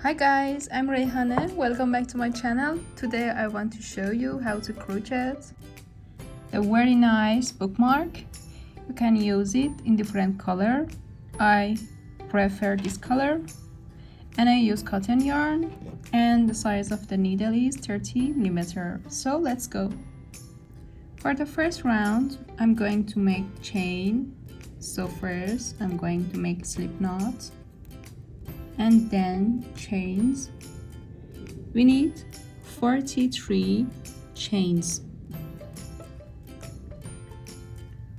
Hi guys, I'm Reyhane. Welcome back to my channel. Today I want to show you how to crochet a very nice bookmark. You can use it in different color. I prefer this color and I use cotton yarn and the size of the needle is 30mm. So let's go. For the first round I'm going to make chain. So first I'm going to make slip knot and then chains. We need 43 chains.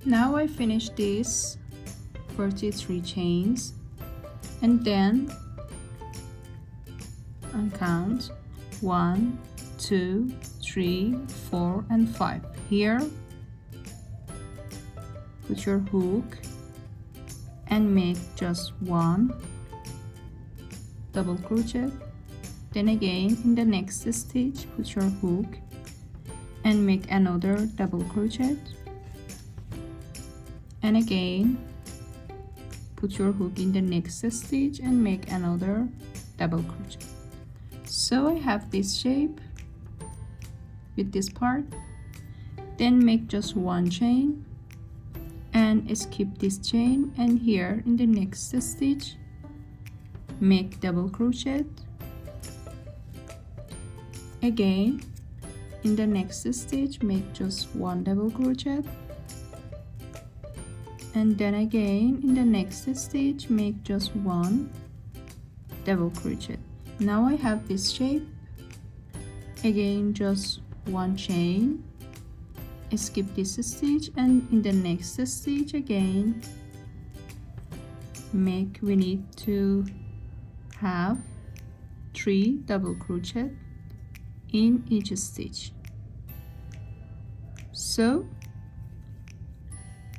Now I finish this 43 chains and then I count 1, 2, 3, 4 and 5. Here put your hook and make just one double crochet. Then again in the next stitch put your hook and make another double crochet, and again put your hook in the next stitch and make another double crochet. So I have this shape with this part. Then make just one chain and skip this chain, and here in the next stitch make double crochet. Again in the next stitch make just one double crochet, and then again in the next stitch make just one double crochet. Now I have this shape. Again just one chain, skip this stitch, and in the next stitch again we need to have 3 double crochet in each stitch. So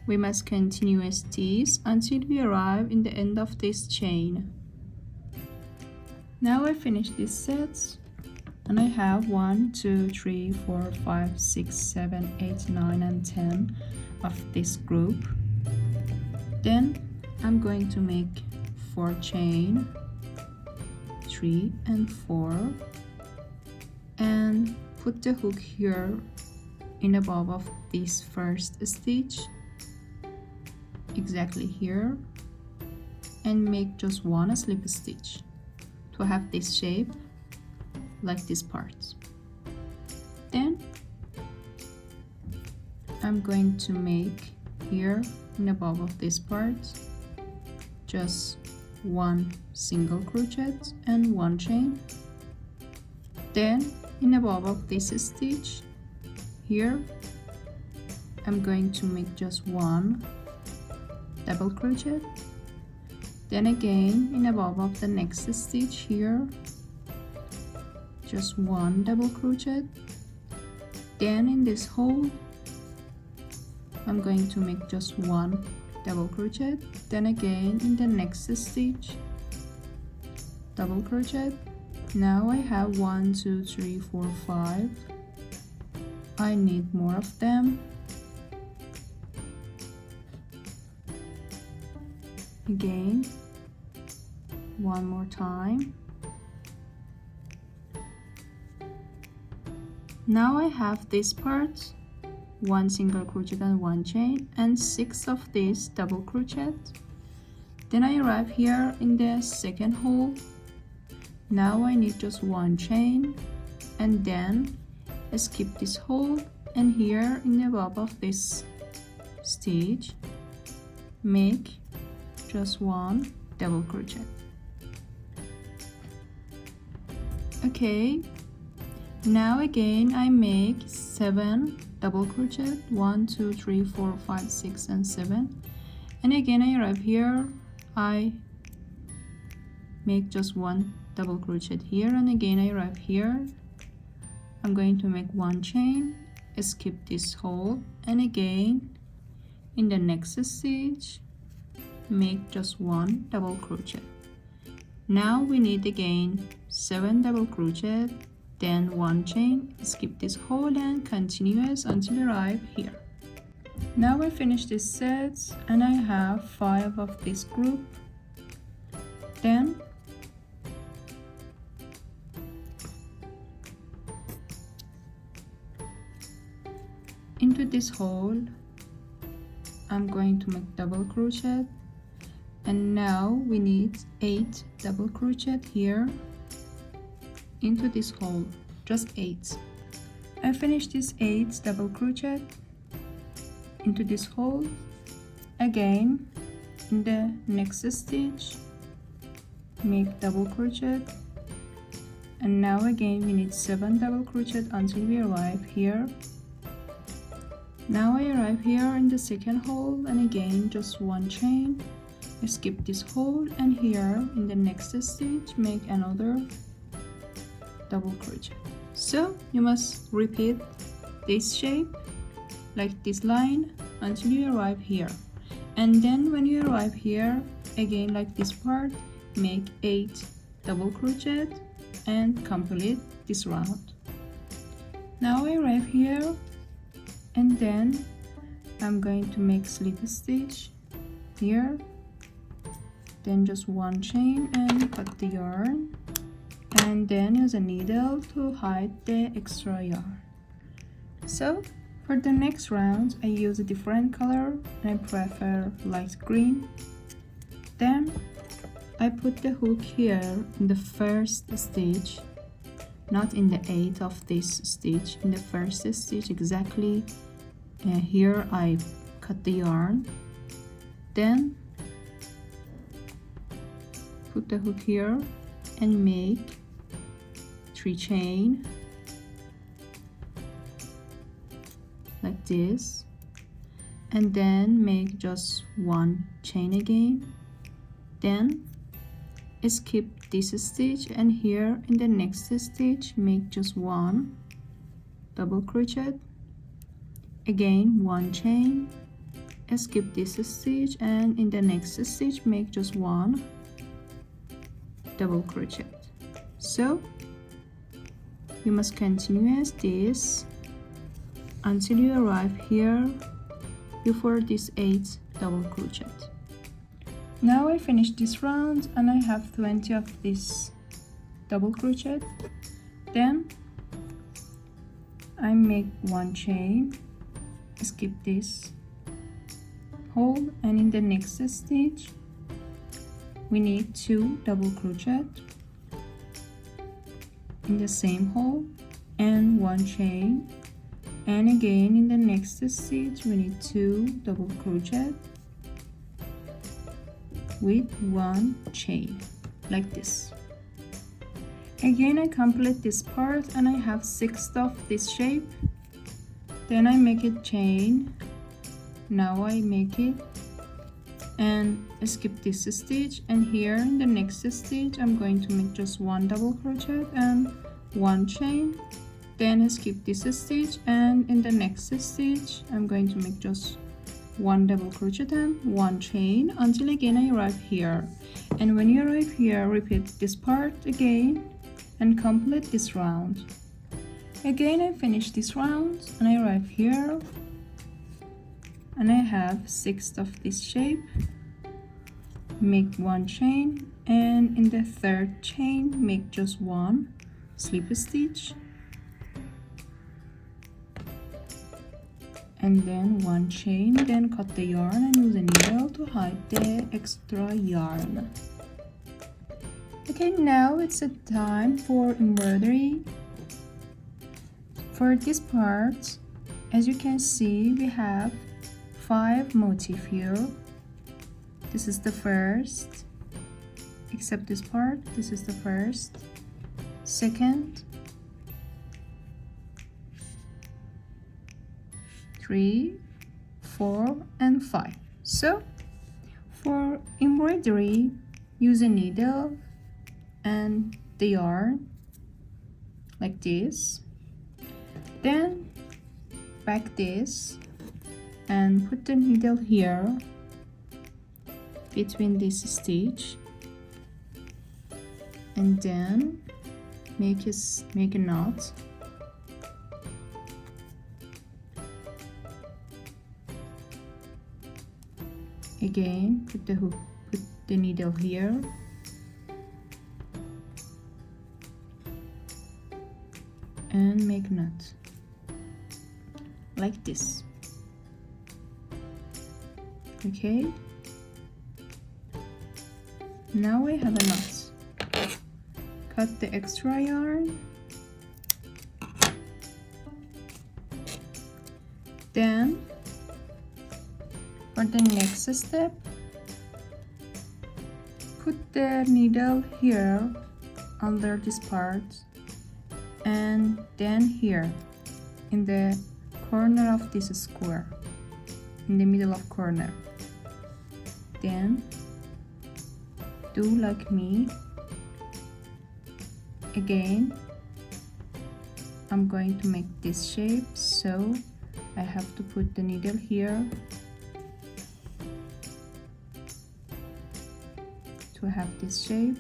we must continue as this until we arrive in the end of this chain. Now I finish this set and I have 1, 2, 3, 4, 5, 6, 7, 8, 9 and 10 of this group. Then I'm going to make 4 chain, 3 and 4, and put the hook here in above of this first stitch, exactly here, and make just one slip stitch to have this shape like this part. Then I'm going to make here in above of this part just one single crochet and one chain. Then in above of this stitch here I'm going to make just one double crochet. Then again in above of the next stitch here just one double crochet. Then in this hole I'm going to make just one double crochet. Then again in the next stitch double crochet. Now I have 1, 2, 3, 4, 5. I need more of them. Again one more time. Now I have this part, one single crochet and one chain, and 6 of these double crochet. Then I arrive here in the second hole. Now I need just one chain and then skip this hole, and here in the above of this stitch make just one double crochet. Okay, now again I make 7 double crochet, 1, 2, 3, 4, 5, 6 and 7, and again I arrive here, I make just one double crochet here, and again I arrive here, I'm going to make one chain, skip this hole, and again in the next stitch make just one double crochet. Now we need again 7 double crochet, then one chain, skip this hole and continuous until we arrive here. Now I finish this set and I have 5 of this group. Then into this hole I'm going to make double crochet, and now we need 8 double crochet here into this hole, just 8. I finished this 8 double crochet into this hole. Again, in the next stitch make double crochet, and now again we need 7 double crochet until we arrive here. Now I arrive here in the second hole, and again just 1 chain, I skip this hole, and here in the next stitch make another double crochet. So you must repeat this shape like this line until you arrive here, and then when you arrive here again like this part, make 8 double crochet and complete this round. Now I arrive here, and then I'm going to make slip stitch here, then just 1 chain and cut the yarn, and then use a needle to hide the extra yarn. So for the next round I use a different color, and I prefer light green. Then I put the hook here in the first stitch, not in the 8th of this stitch, in the first stitch exactly. Here I cut the yarn, then put the hook here and make 3 chain like this, and then make just 1 chain again, then skip this stitch, and here in the next stitch make just 1 double crochet, again 1 chain, skip this stitch, and in the next stitch make just 1 double crochet. So you must continue as this until you arrive here before this 8 double crochet. Now I finished this round, and I have 20 of this double crochet. Then I make 1 chain, skip this hole, and in the next stitch we need 2 double crochet in the same hole and 1 chain, and again in the next stitch we need 2 double crochet with 1 chain like this. Again I complete this part, and I have 6 of this shape. Then I make a chain. Now I make it and skip this stitch, and here in the next stitch I'm going to make just 1 double crochet and 1 chain, then skip this stitch, and in the next stitch I'm going to make just 1 double crochet and 1 chain until again I arrive here. And when you arrive here, repeat this part again and complete this round. Again I finish this round, and I arrive here, and I have 6 of this shape. Make 1 chain, and in the 3rd chain make just 1 slip stitch, and then 1 chain, then cut the yarn and use a needle to hide the extra yarn. Okay, now it's a time for embroidery. For this part, as you can see, we have 5 motifs here. This is the first, except this part. This is the first, second, 3, 4, and 5. So for embroidery, use a needle and the yarn like this, then back this and put the needle here between this stitch, and then make a knot. Again, put the needle here, and make a knot like this. Okay, now I have a knot. Cut the extra yarn, then for the next step, put the needle here under this part, and then here in the corner of this square, in the middle of corner. Then do like me. Again, I'm going to make this shape, so I have to put the needle here to have this shape.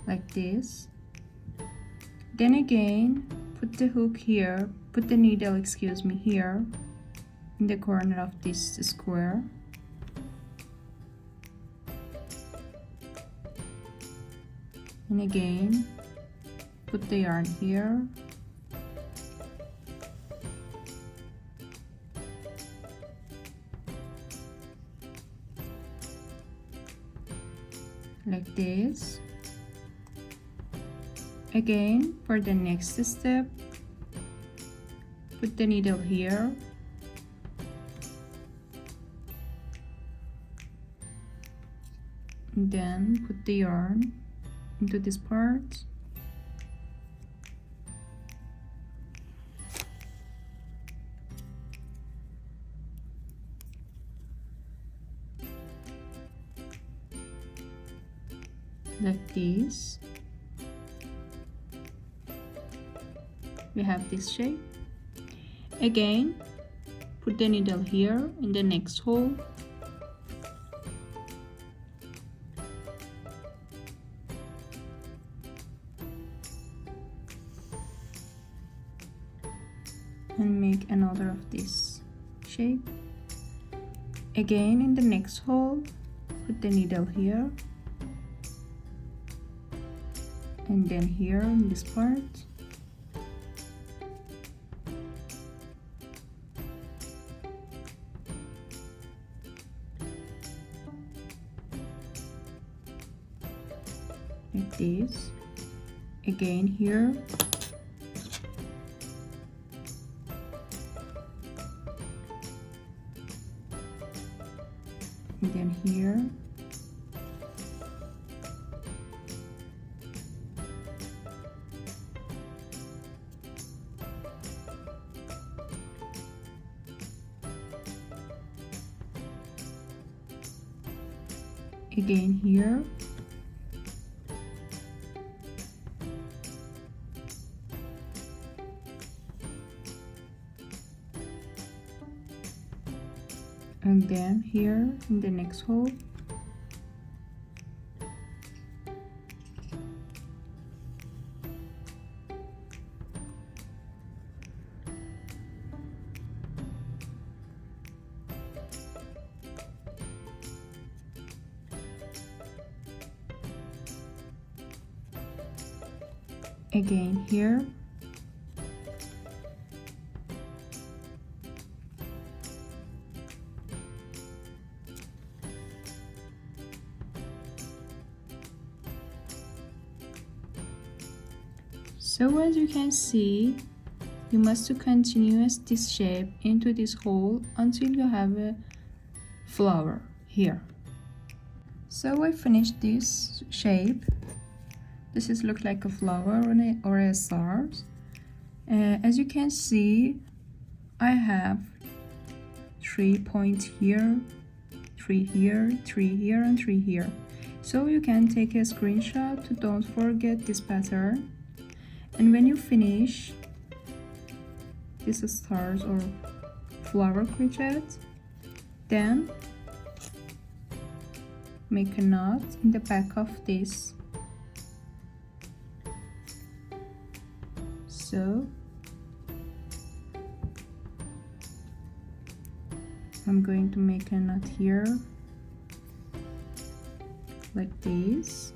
Like this. Then again, put the hook here, put the needle, excuse me, here in the corner of this square. And again, put the yarn here. Like this. Again, for the next step, put the needle here. And then put the yarn into this part. Like this. We have this shape. Again, put the needle here in the next hole. And make another of this shape. Again, in the next hole, put the needle here. And then here in this part. Like this. Again here. And then here. Again here. And then here in the next hole. Again here. So as you can see, you must continue this shape into this hole until you have a flower here. So I finished this shape. This is look like a flower or a star. As you can see, I have 3 points here, 3 here, 3 here, and 3 here. So you can take a screenshot to don't forget this pattern. And when you finish this stars or flower crochet, then make a knot in the back of this. So I'm going to make a knot here like this.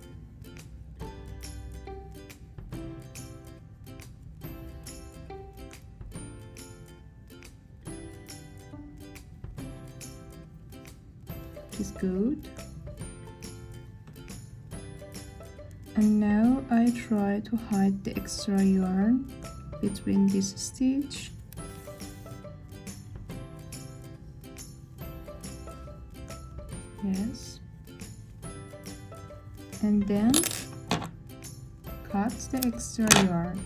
good. And now I try to hide the extra yarn between this stitch. Yes. And then cut the extra yarn.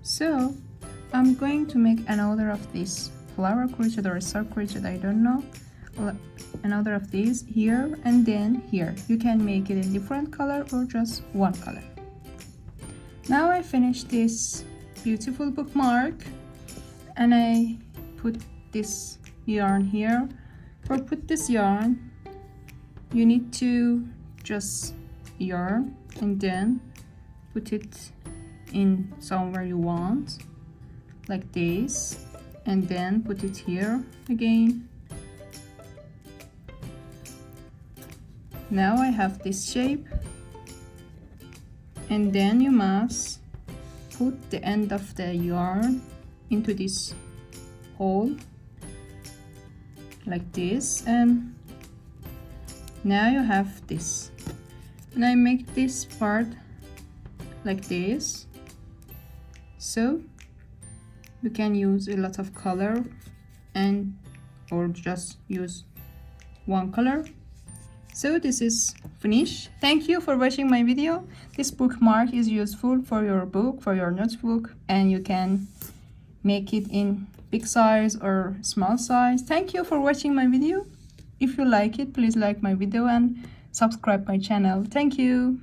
So I'm going to make another of this flower crochet or star crochet, I don't know, another of these here and then here. You can make it in different color or just one color. Now I finished this beautiful bookmark and I put this yarn here. For put this yarn, you need to just yarn and then put it in somewhere you want, like this, and then put it here again. Now I have this shape, and then you must put the end of the yarn into this hole like this, and now you have this. And I make this part like this, so you can use a lot of color and or just use one color. So this is finished. Thank you for watching my video. This bookmark is useful for your book, for your notebook, and you can make it in big size or small size. Thank you for watching my video. If you like it, please like my video and subscribe my channel. Thank you.